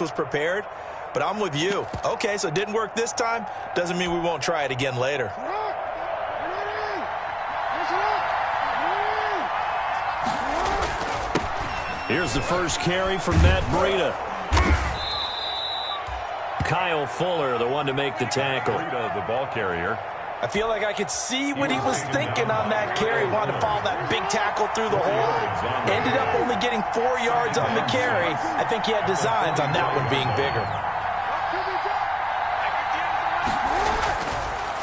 was prepared, but I'm with you. Okay, so it didn't work this time. Doesn't mean we won't try it again later. Here's the first carry from Matt Breida. Kyle Fuller, the one to make the tackle. Breida, the ball carrier. I feel like I could see what he was thinking on that carry. Wanted to follow that big tackle through the hole. Ended up only getting 4 yards on the carry. I think he had designs on that one being bigger.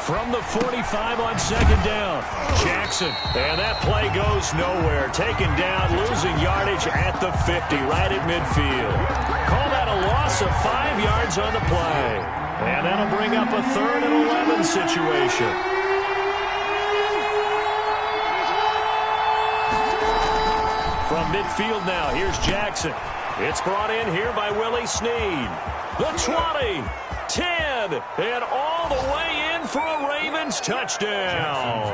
From the 45 on second down, Jackson. And that play goes nowhere. Taken down, losing yardage at the 50, right at midfield. Call that a loss of 5 yards on the play. And that'll bring up a 3rd and 11 situation. From midfield now, here's Jackson. It's brought in here by Willie Snead. The 20, 10, and all the way in for a Ravens touchdown.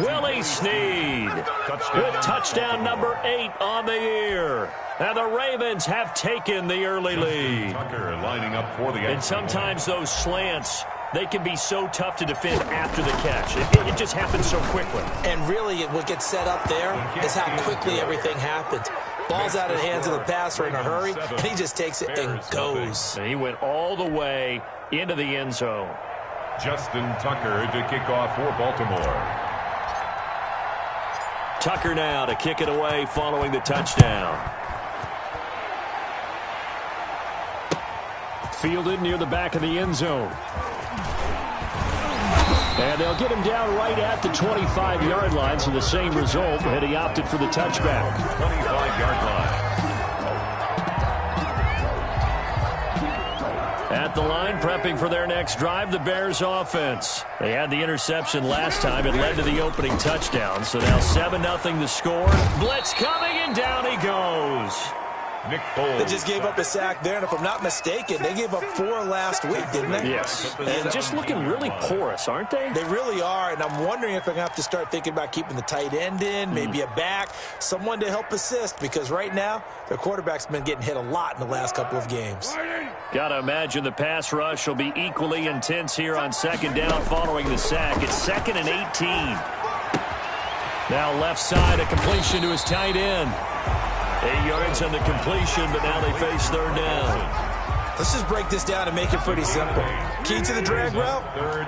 Willie Snead with touchdown number 8 on the year. And the Ravens have taken the early lead. Tucker lining up for the and sometimes those slants, they can be so tough to defend after the catch. It just happens so quickly. And really, what gets set up there is how quickly everything happens. Ball's out of the hands of the passer in a hurry, and he just takes it and goes. And he went all the way into the end zone. Justin Tucker to kick off for Baltimore. Tucker now to kick it away following the touchdown. Fielded near the back of the end zone. And they'll get him down right at the 25-yard line, so the same result, and he opted for the touchback. 25-yard line. At the line, prepping for their next drive, the Bears offense. They had the interception last time. It led to the opening touchdown, so now 7-0 the score. Blitz coming, and down he goes. Nick Foles. They just gave up a sack there, and if I'm not mistaken, they gave up 4 last week, didn't they? Yes. And just looking really porous, aren't they? They really are, and I'm wondering if they're going to have to start thinking about keeping the tight end in, maybe a back, someone to help assist, because right now, their quarterback's been getting hit a lot in the last couple of games. Got to imagine the pass rush will be equally intense here on second down following the sack. It's 2nd and 18. Now left side, a completion to his tight end. 8 yards on the completion, but now they face 3rd down. Let's just break this down and make it pretty simple. Key to the drag route,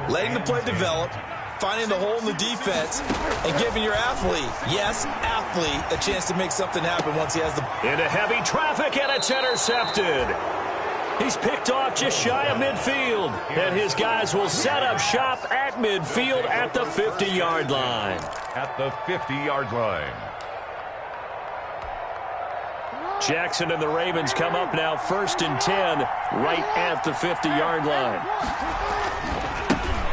letting the play develop, finding the hole in the defense, and giving your athlete, yes, athlete, a chance to make something happen once he has the... Into heavy traffic, and it's intercepted. He's picked off just shy of midfield, and his guys will set up shop at midfield at the 50-yard line. At the 50-yard line. Jackson and the Ravens come up now 1st and 10 right at the 50-yard line.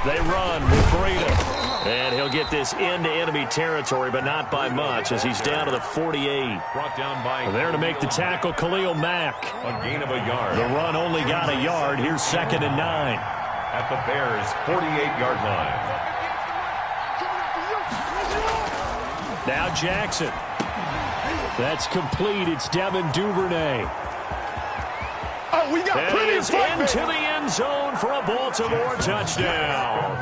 They run with Breida. And he'll get this into enemy territory, but not by much as he's down to the 48. Brought down by... There to make the tackle, Khalil Mack. A gain of a yard. The run only got a yard. Here's 2nd and 9. At the Bears' 48-yard line. Now Jackson. That's complete. It's Devin Duvernay. Oh, we got plenty of time. Into the end zone for a Baltimore touchdown.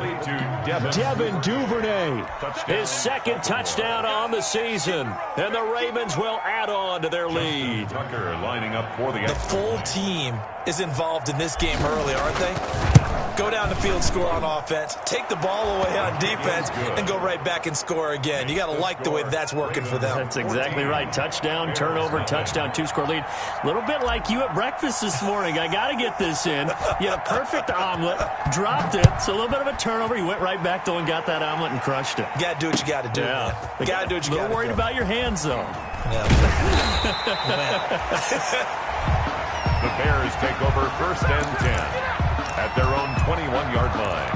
Devin Duvernay. His 2nd touchdown on the season. And the Ravens will add on to their lead. Tucker lining up for the full team is involved in this game early, aren't they? Go down the field, score on offense, take the ball away on defense, and go right back and score again. You got to like the way that's working for them. That's exactly right. Touchdown, turnover, touchdown, 2-score lead. A little bit like you at breakfast this morning. I got to get this in. You had a perfect omelet, dropped it. So a little bit of a turnover. You went right back though and got that omelet and crushed it. You got to do what you got to do. Yeah. You got to do what you got to do. A little worried about your hands though. Yeah. The Bears take over 1st and 10. At their own 21-yard line.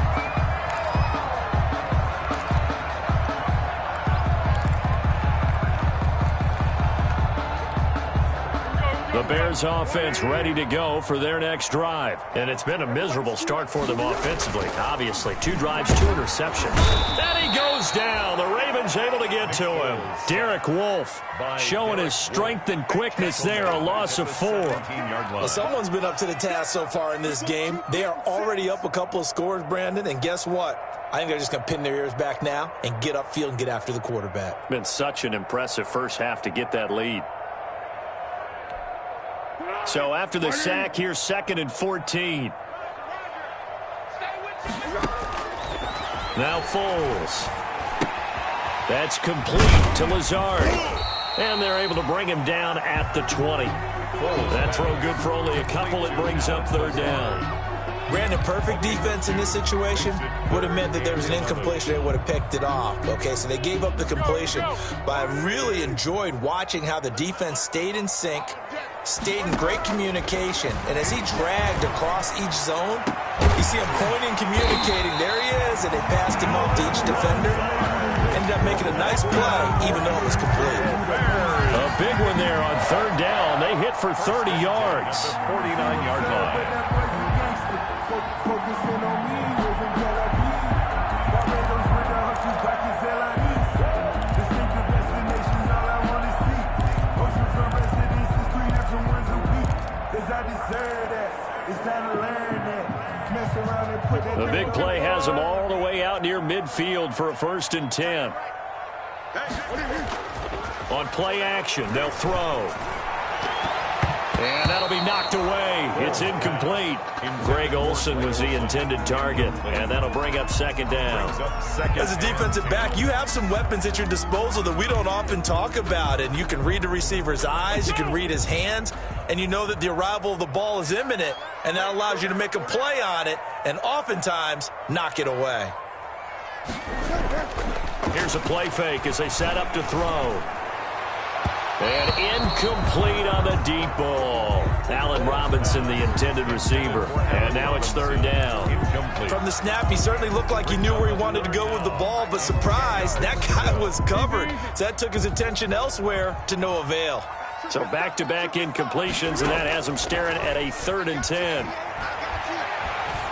The Bears offense ready to go for their next drive. And it's been a miserable start for them offensively, obviously. 2 drives, 2 interceptions. And he goes down. The Ravens able to get to him. Derek Wolfe showing his strength and quickness there, a loss of 4. Well, someone's been up to the task so far in this game. They are already up a couple of scores, Brandon, and guess what? I think they're just going to pin their ears back now and get upfield and get after the quarterback. Been such an impressive first half to get that lead. So after the sack, here's 2nd and 14. Now Foles. That's complete to Lazard. And they're able to bring him down at the 20. That throw good for only a couple. It brings up 3rd down. Brandon, perfect defense in this situation would have meant that there was an incompletion. They would have picked it off. Okay, so they gave up the completion. But I really enjoyed watching how the defense stayed in sync, stayed in great communication. And as he dragged across each zone, you see him pointing, communicating. There he is, and they passed him off to each defender. Ended up making a nice play, even though it was complete. A big one there on 3rd down. They hit for 30 yards. 49-yard line. The big play has them all the way out near midfield for a 1st and 10. On play action, they'll throw. And that'll be knocked away. It's incomplete. Greg Olsen was the intended target. And that'll bring up 2nd down. As a defensive back, you have some weapons at your disposal that we don't often talk about. And you can read the receiver's eyes. You can read his hands. And you know that the arrival of the ball is imminent. And that allows you to make a play on it. And oftentimes, knock it away. Here's a play fake as they set up to throw. And incomplete on the deep ball. Allen Robinson, the intended receiver. And now it's 3rd down. From the snap, he certainly looked like he knew where he wanted to go with the ball, but surprise, that guy was covered. So that took his attention elsewhere to no avail. So back-to-back incompletions, and that has him staring at a 3rd and 10.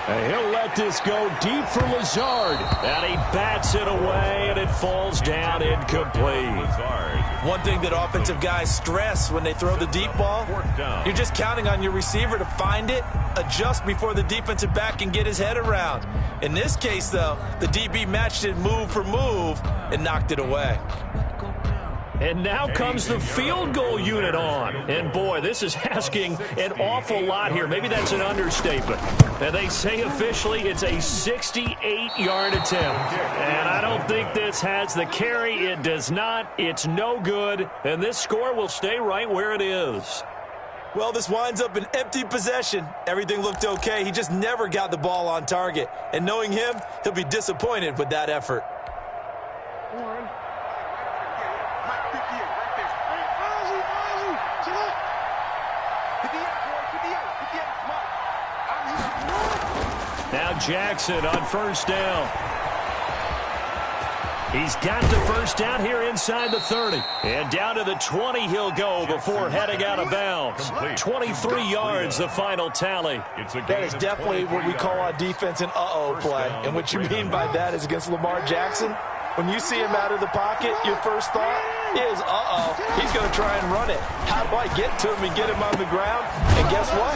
And he'll let this go deep for Lazard. And he bats it away, and it falls down incomplete. One thing that offensive guys stress when they throw the deep ball, you're just counting on your receiver to find it, adjust before the defensive back can get his head around. In this case, though, the DB matched it move for move and knocked it away. And now comes the field goal unit on. And, boy, this is asking an awful lot here. Maybe that's an understatement. And they say officially it's a 68-yard attempt. And I don't think this has the carry. It does not. It's no good. And this score will stay right where it is. Well, this winds up an empty possession. Everything looked okay. He just never got the ball on target. And knowing him, he'll be disappointed with that effort. Now Jackson on 1st down. He's got the 1st down here inside the 30. And down to the 20 he'll go before heading out of bounds. 23 yards, the final tally. That is definitely what we call on defense an uh-oh play. And what you mean by that is against Lamar Jackson, when you see him out of the pocket, your first thought is, uh-oh, he's going to try and run it. How do I get to him and get him on the ground? And guess what?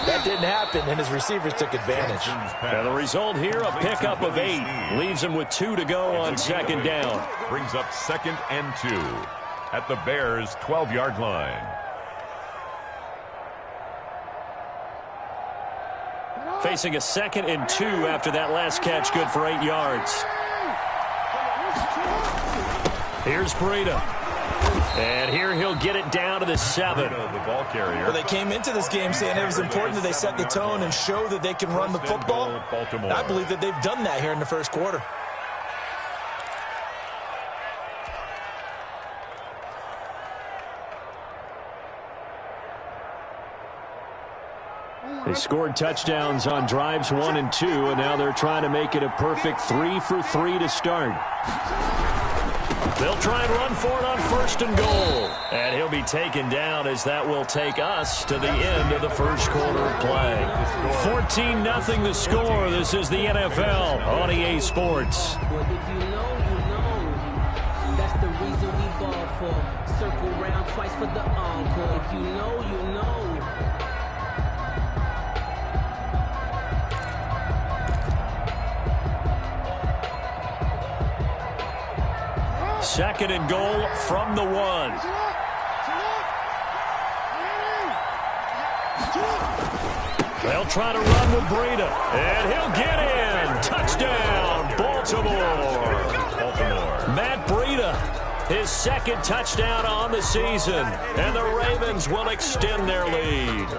That didn't happen, and his receivers took advantage. And the result here, a pickup of 8. Leaves him with 2 to go on 2nd down. Brings up 2nd and 2 at the Bears' 12-yard line. Facing a 2nd and 2 after that last catch, good for 8 yards. Here's Breida. And here he'll get it down to the 7. The ball carrier. Well, they came into this game saying it was important that they set the tone and show that they can run the football. I believe that they've done that here in the first quarter. They scored touchdowns on drives 1 and 2, and now they're trying to make it a perfect 3 for 3 to start. They'll try and run for it on 1st and goal. And he'll be taken down as that will take us to the end of the first quarter of play. 14-0 the score. This is the NFL on EA Sports. Well, if you know, you know. That's the reason we ball for. Circle round twice for the encore. If you know, you know. 2nd and goal from the 1. They'll try to run with Breida, and he'll get in. Touchdown, Baltimore. Matt Breida, his 2nd touchdown on the season, and the Ravens will extend their lead.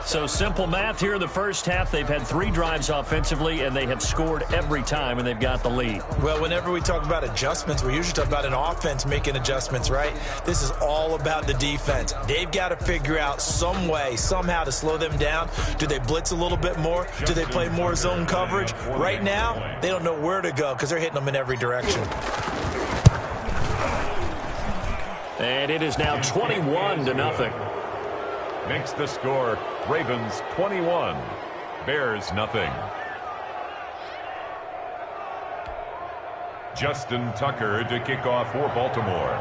So simple math here in the first half. They've had 3 drives offensively, and they have scored every time, and they've got the lead. Well, whenever we talk about adjustments, we usually talk about an offense making adjustments, right? This is all about the defense. They've got to figure out some way, somehow to slow them down. Do they blitz a little bit more? Do they play more zone coverage? Right now, they don't know where to go because they're hitting them in every direction. And it is now 21-0. Makes the score Ravens 21, Bears nothing. Justin Tucker to kick off for Baltimore.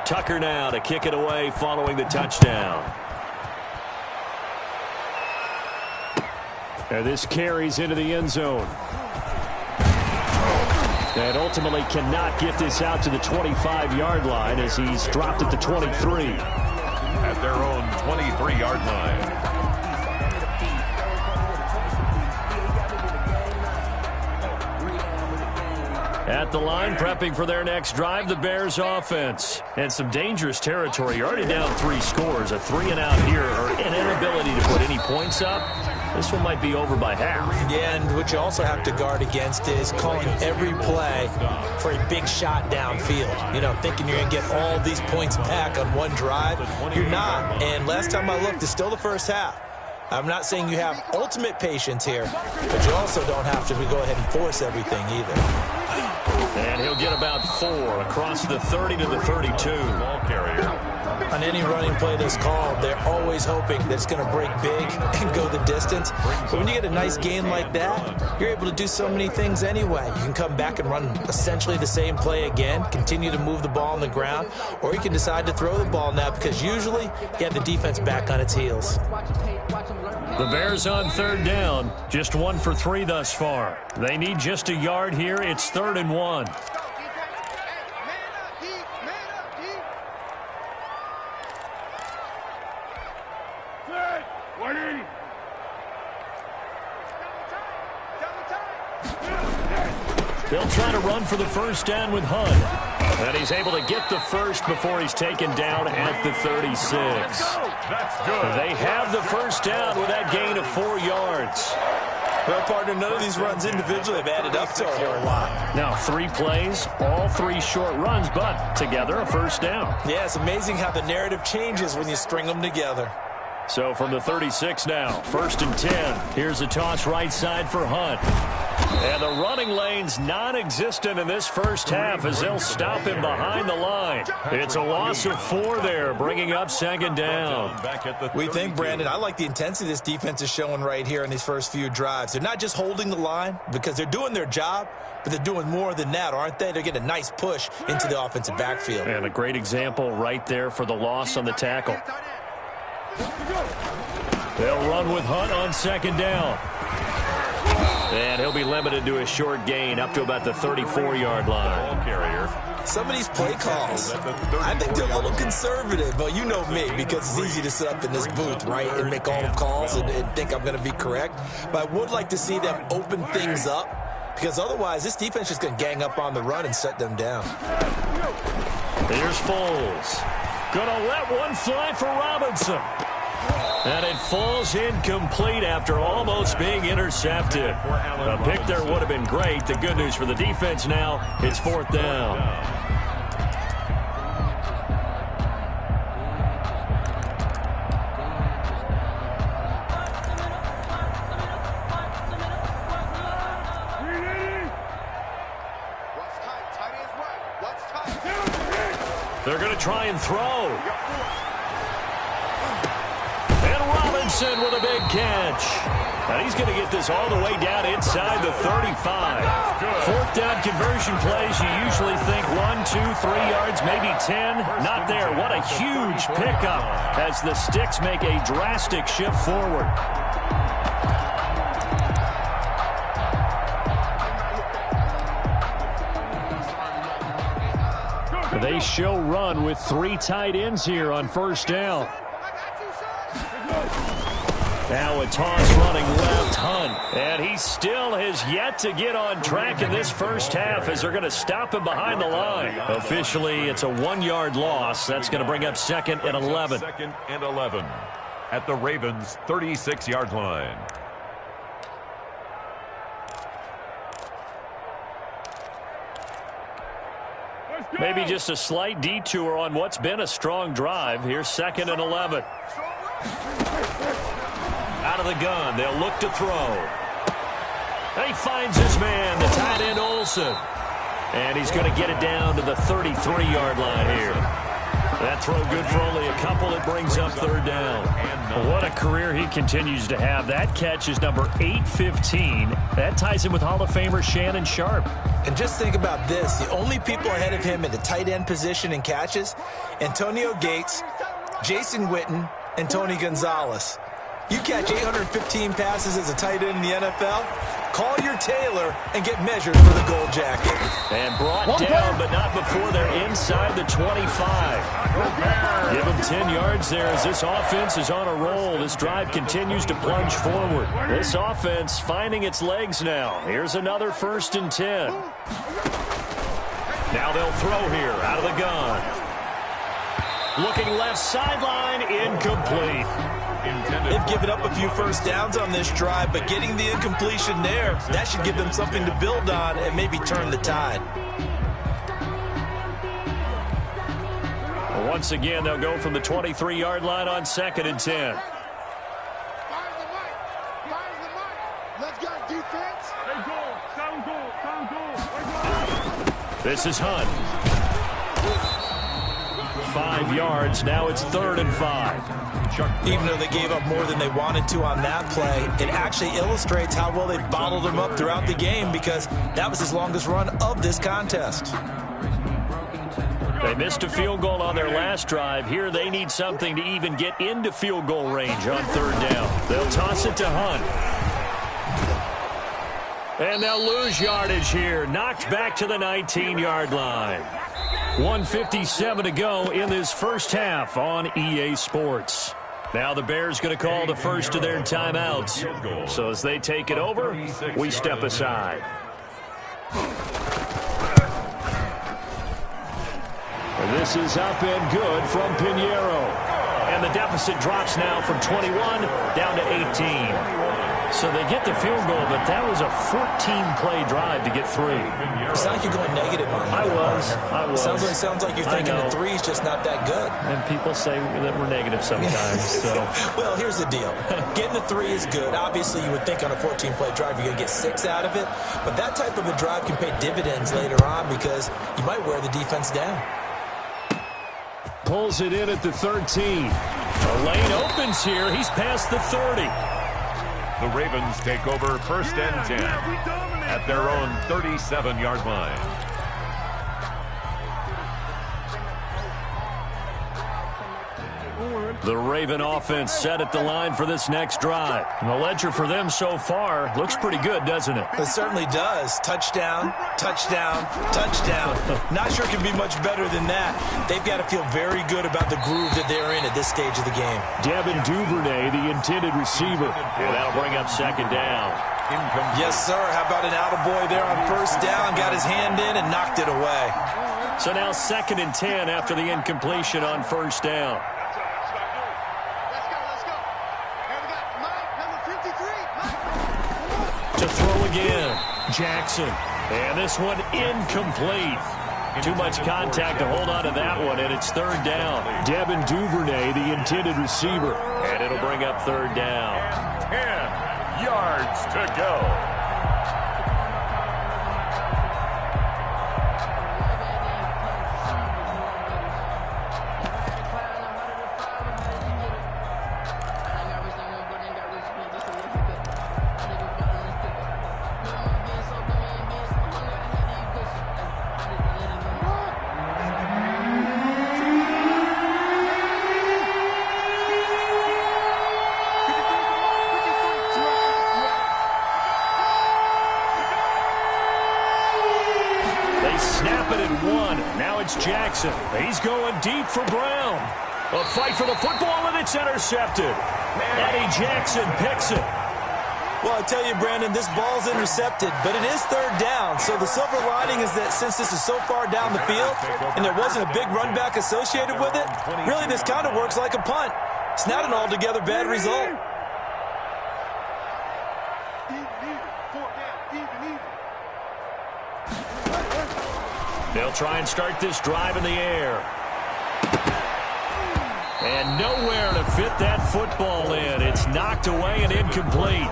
Tucker now to kick it away following the touchdown. And this carries into the end zone. And ultimately cannot get this out to the 25-yard line as he's dropped at the 23. At their own 23-yard line. At the line, prepping for their next drive, the Bears offense. And some dangerous territory. You're already down 3 scores. A 3-and-out here, or an inability to put any points up. This one might be over by half. Yeah, and what you also have to guard against is calling every play for a big shot downfield. You know, thinking you're going to get all these points back on one drive. You're not. And last time I looked, it's still the first half. I'm not saying you have ultimate patience here, but you also don't have to go ahead and force everything either. And he'll get about 4 across the 30 to the 32. Ball carrier. On any running play that's called, they're always hoping that it's going to break big and go the distance. But when you get a nice gain like that, you're able to do so many things anyway. You can come back and run essentially the same play again, continue to move the ball on the ground, or you can decide to throw the ball now because usually you have the defense back on its heels. The Bears on 3rd down, just 1 for 3 thus far. They need just a yard here. It's 3rd and 1. They'll try to run for the first down with Hunt. And he's able to get the first before he's taken down at the 36. That's good. They have the first down with that gain of 4 yards. Well, partner, none of these runs individually have added up to a whole lot. Now 3 plays, all 3 short runs, but together a first down. Yeah, it's amazing how the narrative changes when you string them together. So from the 36 now, 1st and 10. Here's a toss right side for Hunt. And the running lane's non-existent in this first half as they'll stop him behind the line. It's a loss of 4 there, bringing up 2nd down. We think, Brandon, I like the intensity this defense is showing right here in these first few drives. They're not just holding the line because they're doing their job, but they're doing more than that, aren't they? They're getting a nice push into the offensive backfield. And a great example right there for the loss on the tackle. They'll run with Hunt on 2nd down. And he'll be limited to a short gain up to about the 34-yard line. Some of these play calls, I think they're a little conservative, but you know me, because it's easy to sit up in this booth, right, and make all the calls and think I'm going to be correct. But I would like to see them open things up, because otherwise this defense is going to gang up on the run and shut them down. Here's Foles. Going to let one fly for Robinson. And it falls incomplete after almost being intercepted. A pick there would have been great. The good news for the defense now, it's 4th down. They're going to try and throw. And Robinson with a big catch. And he's going to get this all the way down inside the 35. Fourth down conversion plays, you usually think 1, 2, 3 yards, maybe 10. Not there. What a huge pickup as the Sticks make a drastic shift forward. They show run with 3 tight ends here on first down. Now a toss running left, Hunt. And he still has yet to get on track in this first half as they're going to stop him behind the line. Officially, it's a 1-yard loss. That's going to bring up 2nd and 11. 2nd and 11 at the Ravens' 36-yard line. Maybe just a slight detour on what's been a strong drive. Here's 2nd and 11. Out of the gun, they'll look to throw. He finds his man, the tight end Olsen. And he's going to get it down to the 33-yard line here. That throw good for only a couple. It brings up 3rd down. What a career he continues to have. That catch is number 815. That ties him with Hall of Famer Shannon Sharp. And just think about this. The only people ahead of him at the tight end position in catches, Antonio Gates, Jason Witten, and Tony Gonzalez. You catch 815 passes as a tight end in the NFL, call your tailor and get measured for the gold jacket. And brought down, but not before they're inside the 25. Give them 10 yards there as this offense is on a roll. This drive continues to plunge forward. This offense finding its legs now. Here's another 1st and 10. Now they'll throw here out of the gun. Looking left sideline, incomplete. They've given up a few first downs on this drive, but getting the incompletion there, that should give them something to build on and maybe turn the tide. Once again, they'll go from the 23-yard line on 2nd and 10. This is Hunt. 5 yards. Now it's 3rd and 5. Even though they gave up more than they wanted to on that play, it actually illustrates how well they bottled them up throughout the game because that was his longest run of this contest. They missed a field goal on their last drive. Here they need something to even get into field goal range on 3rd down. They'll toss it to Hunt. And they'll lose yardage here. Knocked back to the 19-yard line. 1:57 to go in this first half on EA Sports. Now the Bears going to call the first of their timeouts. So as they take it over, we step aside. And this is up and good from Pinheiro. And the deficit drops now from 21 down to 18. So they get the field goal, but that was a 14-play drive to get 3. It's not like you're going negative on that. I was. Sounds like you're thinking the 3 is just not that good. And people say that we're negative sometimes. So. Well, here's the deal. Getting the 3 is good. Obviously, you would think on a 14-play drive you're going to get 6 out of it. But that type of a drive can pay dividends later on because you might wear the defense down. Pulls it in at the 13. The lane opens here. He's past the 30. The Ravens take over 1st and 10 at their own 37-yard line. The Raven offense set at the line for this next drive. And the ledger for them so far looks pretty good, doesn't it? It certainly does. Touchdown, touchdown, touchdown. Not sure it can be much better than that. They've got to feel very good about the groove that they're in at this stage of the game. Devin Duvernay, the intended receiver. And that'll bring up 2nd down. Yes, sir. How about an attaboy there on 1st down? Got his hand in and knocked it away. So now 2nd and 10 after the incompletion on 1st down. To throw again, Jackson. And this one incomplete. Too much contact to hold on to that one, and it's 3rd down. Devin Duvernay, the intended receiver. And it'll bring up 3rd down. 10 yards to go. It's Jackson. He's going deep for Brown. A fight for the football, and it's intercepted. Eddie Jackson picks it. Well, I tell you, Brandon, this ball's intercepted, but it is third down. So the silver lining is that since this is so far down the field and there wasn't a big run back associated with it, really this kind of works like a punt. It's not an altogether bad result. They'll try and start this drive in the air. And nowhere to fit that football in. It's knocked away and incomplete.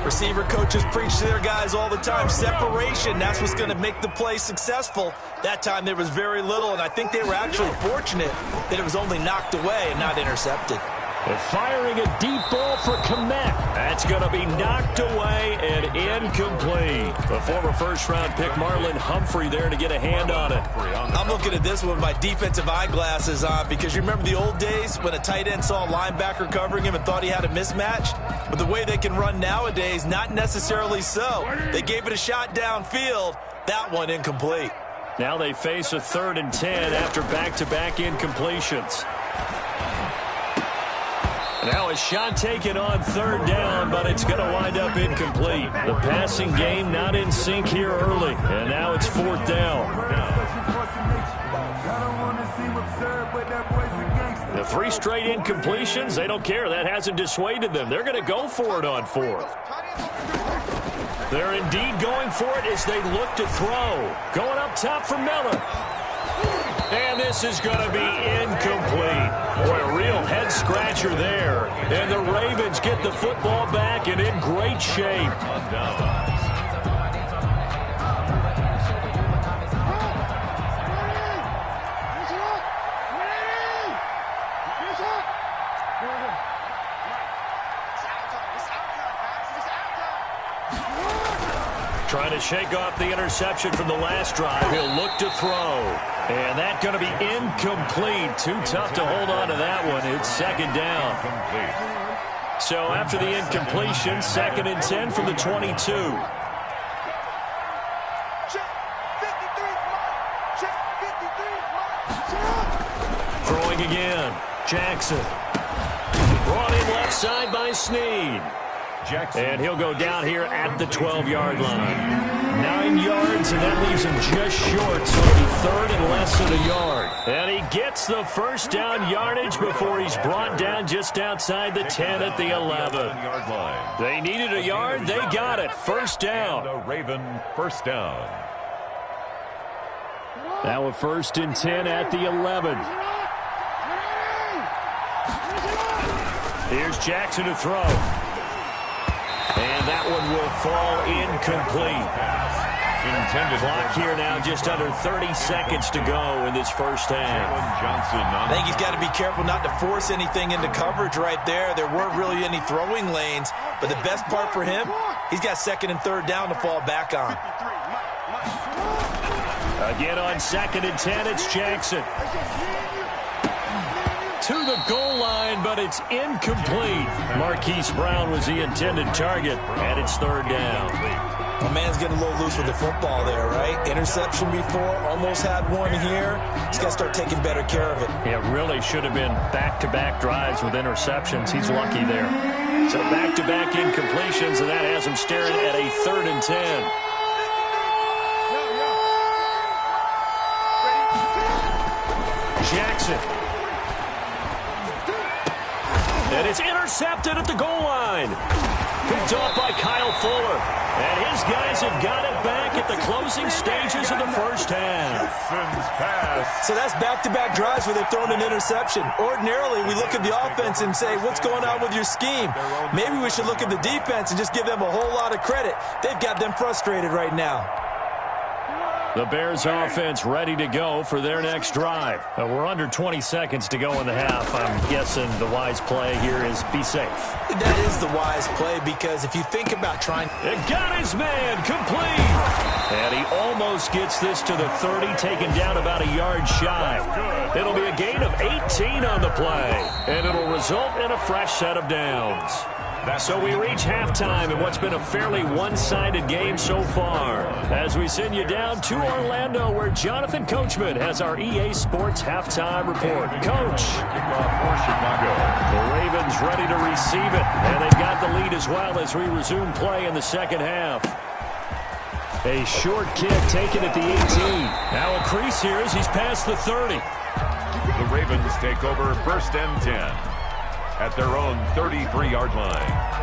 Receiver coaches preach to their guys all the time. Separation, that's what's going to make the play successful. That time there was very little, and I think they were actually fortunate that it was only knocked away and not intercepted. They're firing a deep ball for Kmet. That's going to be knocked away and incomplete. The former first-round pick Marlon Humphrey there to get a hand on it. I'm looking at this one with my defensive eyeglasses on because you remember the old days when a tight end saw a linebacker covering him and thought he had a mismatch? But the way they can run nowadays, not necessarily so. They gave it a shot downfield. That one incomplete. Now they face a 3rd and 10 after back-to-back incompletions. Now a shot taken on 3rd down, but it's going to wind up incomplete. The passing game not in sync here early, and now it's 4th down. The 3 straight incompletions, they don't care. That hasn't dissuaded them. They're going to go for it on 4th. They're indeed going for it as they look to throw. Going up top for Miller. And this is going to be incomplete. Boy, a real head-scratcher there. And the Ravens get the football back and in great shape. Trying to shake off the interception from the last drive. He'll look to throw. And that's going to be incomplete. Too tough to hold on to that one. It's 2nd down. So after the incompletion, 2nd and 10 from the 22. Throwing again. Jackson. Brought in left side by Snead. And he'll go down here at the 12-yard line. 9 yards, and that leaves him just short, so it'll be 3rd and less than a yard. And he gets the first down yardage before he's brought down just outside the 10 at the 11. They needed a yard. They got it. 1st down. The Raven 1st down. Now a 1st and 10 at the 11. Here's Jackson to throw. And that one will fall incomplete. Clock here now, just under 30 seconds to go in this first half. I think he's got to be careful not to force anything into coverage right there. There weren't really any throwing lanes, but the best part for him, he's got 2nd and 3rd down to fall back on. Again on 2nd and 10, it's Jackson. To the goal line, but it's incomplete. Marquise Brown was the intended target, and it's 3rd down. My man's getting a little loose with the football there, right? Interception before, almost had one here. He's got to start taking better care of it. It really should have been back-to-back drives with interceptions. He's lucky there. So back-to-back incompletions, and that has him staring at a 3rd and 10. Jackson. And it's intercepted at the goal line. Picked off by Kyle Fuller. And his guys have got it back at the closing stages of the first half. So that's back-to-back drives where they've thrown an interception. Ordinarily, we look at the offense and say, what's going on with your scheme? Maybe we should look at the defense and just give them a whole lot of credit. They've got them frustrated right now. The Bears offense ready to go for their next drive. We're under 20 seconds to go in the half. I'm guessing the wise play here is be safe. That is the wise play because if you think about trying... It got his man complete. And he almost gets this to the 30, taken down about a yard shy. It'll be a gain of 18 on the play. And it'll result in a fresh set of downs. So we reach halftime in what's been a fairly one-sided game so far. As we send you down to Orlando, where Jonathan Coachman has our EA Sports halftime report. Coach. The Ravens ready to receive it, and they've got the lead as well as we resume play in the second half. A short kick taken at the 18. Now a crease here as he's past the 30. The Ravens take over 1st and 10 at their own 33-yard line.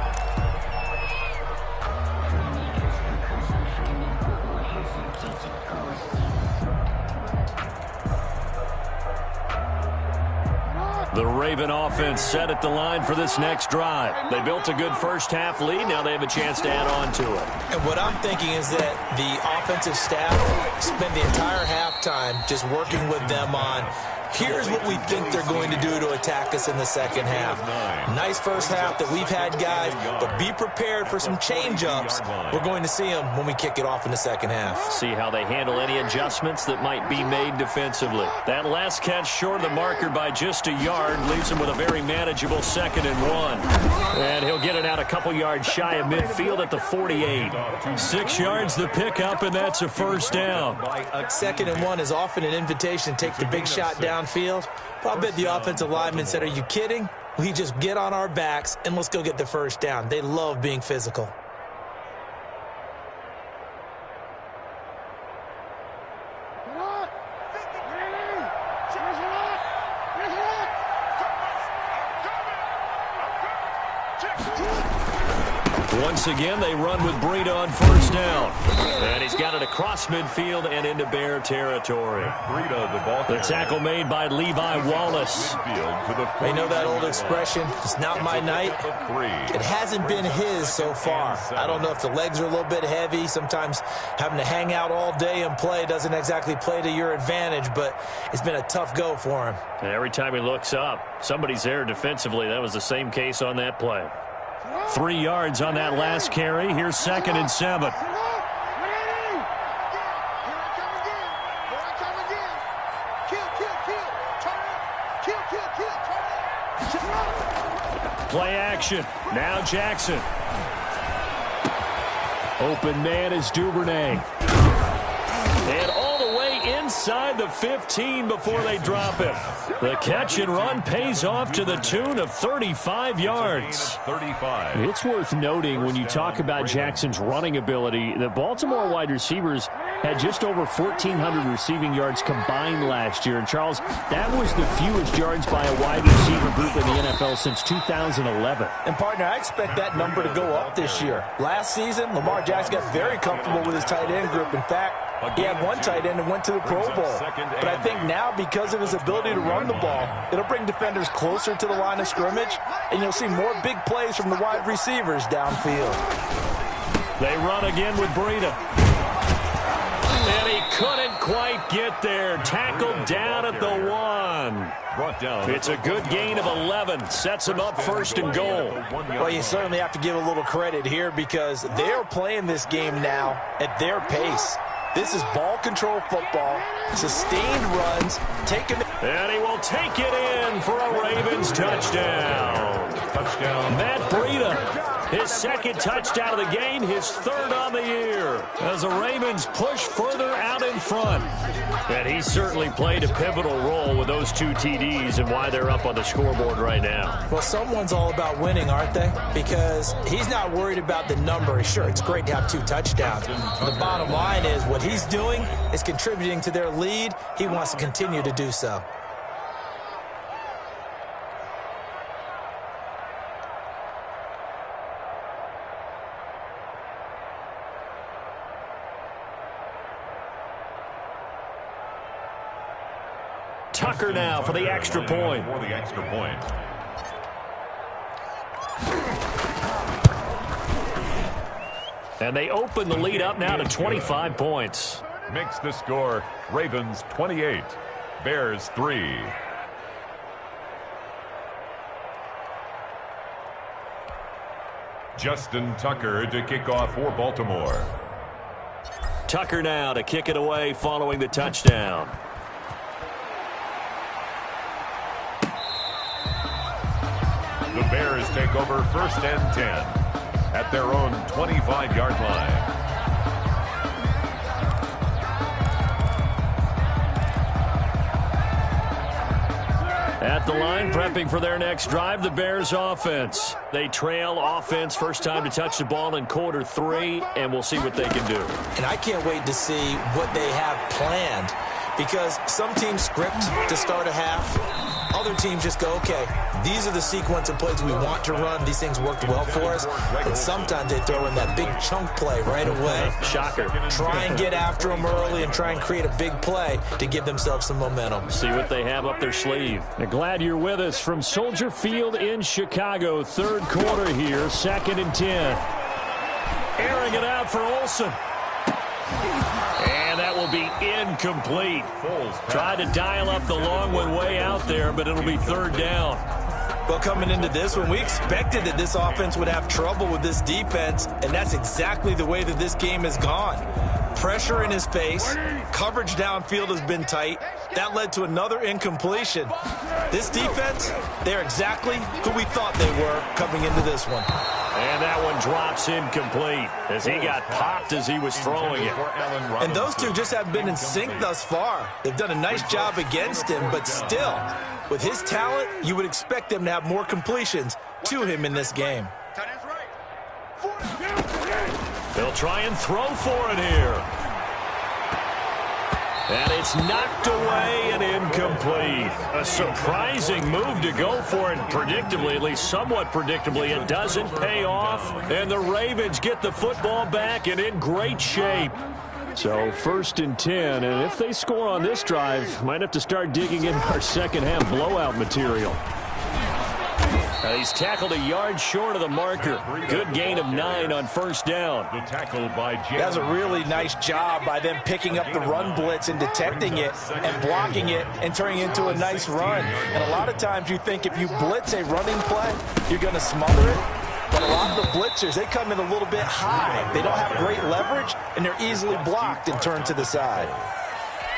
The Raven offense set at the line for this next drive. They built a good first-half lead. Now they have a chance to add on to it. And what I'm thinking is that the offensive staff spent the entire halftime just working with them on, here's what we think they're going to do to attack us in the second half. Nice first half that we've had, guys, but be prepared for some change-ups. We're going to see them when we kick it off in the second half. See how they handle any adjustments that might be made defensively. That last catch short of the marker by just a yard leaves him with a very manageable 2nd and 1. And he'll get it out a couple yards shy of midfield at the 48. 6 yards the pickup, and that's a first down. 2nd and 1 is often an invitation to take the big shot downfield. But I bet the offensive lineman said, are you kidding? We just get on our backs and let's go get the first down. They love being physical. Once again, they run with Breida on first down. And he's got it across midfield and into Bear territory. The tackle made by Levi Wallace. They know that old expression, it's not my night. It hasn't been his so far. I don't know if the legs are a little bit heavy. Sometimes having to hang out all day and play doesn't exactly play to your advantage, but it's been a tough go for him. And every time he looks up, somebody's there defensively. That was the same case on that play. 3 yards on that last carry. Here's 2nd and 7. Play action. Now Jackson. Open man is Duvernay. And all the way inside the 15 before they drop it. The catch and run pays off to the tune of 35 yards. It's worth noting when you talk about Jackson's running ability, the Baltimore wide receivers had just over 1,400 receiving yards combined last year. And, Charles, that was the fewest yards by a wide receiver group in the NFL since 2011. And, partner, I expect that number to go up this year. Last season, Lamar Jackson got very comfortable with his tight end group. In fact, he had one tight end and went to the Pro Bowl. But I think now, because of his ability to run the ball, it'll bring defenders closer to the line of scrimmage, and you'll see more big plays from the wide receivers downfield. They run again with Breida. And he couldn't quite get there. Tackled down at the 1. It's a good gain of 11. Sets him up 1st and goal. Well, you certainly have to give a little credit here because they're playing this game now at their pace. This is ball control football, sustained runs, taking the... And he will take it in for a Ravens touchdown. Matt Breida, his 2nd touchdown of the game, his 3rd on the year. As the Ravens push further out in front. And he certainly played a pivotal role with those 2 TDs and why they're up on the scoreboard right now. Well, someone's all about winning, aren't they? Because he's not worried about the number. Sure, it's great to have 2 touchdowns. The bottom line is what he's doing is contributing to their lead. He wants to continue to do so. Tucker now for the extra point. And they open the lead up now to 25 points. Makes the score Ravens 28, Bears 3. Justin Tucker to kick off for Baltimore. Tucker now to kick it away following the touchdown. The Bears take over 1st and 10 at their own 25-yard line. At the line, prepping for their next drive, the Bears offense. They trail offense, first time to touch the ball in quarter 3, and we'll see what they can do. And I can't wait to see what they have planned, because some teams script to start a half. Other teams just go, okay, these are the sequence of plays we want to run. These things worked well for us. And sometimes they throw in that big chunk play right away. Shocker. Try and get after them early and try and create a big play to give themselves some momentum. See what they have up their sleeve. Now, glad you're with us from Soldier Field in Chicago. Third quarter here, 2nd and 10. Airing it out for Olsen. And that will be incomplete. Tried to dial up the long one way out there, but it'll be 3rd down. Well, coming into this one, we expected that this offense would have trouble with this defense, and that's exactly the way that this game has gone. Pressure in his face. Coverage downfield has been tight. That led to another incompletion. This defense, they're exactly who we thought they were coming into this one. And that one drops incomplete as he got popped as he was throwing it. And those two just haven't been in sync thus far. They've done a nice job against him, but still, with his talent, you would expect them to have more completions to him in this game. They'll try and throw for it here. And it's knocked away and incomplete. A surprising move to go for it. Predictably, at least somewhat predictably, it doesn't pay off. And the Ravens get the football back and in great shape. So 1st and 10, and if they score on this drive, might have to start digging in our second half blowout material. He's tackled a yard short of the marker. Good gain of 9 on 1st down. The tackle by That's a really nice job by them picking up the run blitz and detecting it and blocking it and turning it into a nice run. And a lot of times you think if you blitz a running play, you're going to smother it. But a lot of the blitzers, they come in a little bit high. They don't have great leverage, and they're easily blocked and turned to the side.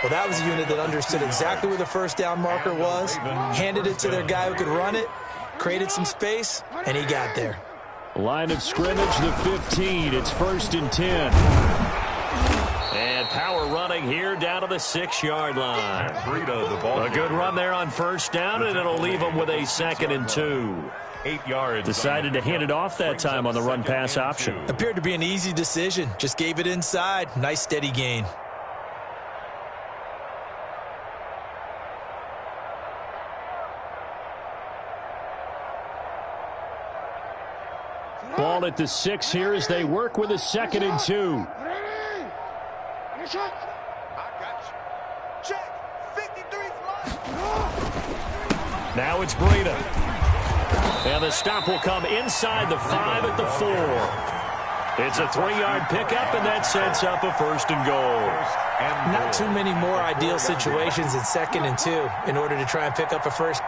Well, that was a unit that understood exactly where the 1st down marker was, handed it to their guy who could run it, created some space, and he got there. Line of scrimmage, the 15. It's 1st and 10. And power running here down to the 6-yard line. A good run there on 1st down, and it'll leave them with a 2nd and 2. 8 yards. Decided to hand it off that time on the run-pass option. Appeared to be an easy decision. Just gave it inside. Nice, steady gain. Ball at the 6 here as they work with a 2nd and 2. Now it's Breida. And the stop will come inside the 5 at the 4. It's a 3-yard pickup, and that sets up a 1st and goal. Not too many more ideal situations in 2nd and 2 in order to try and pick up a 1st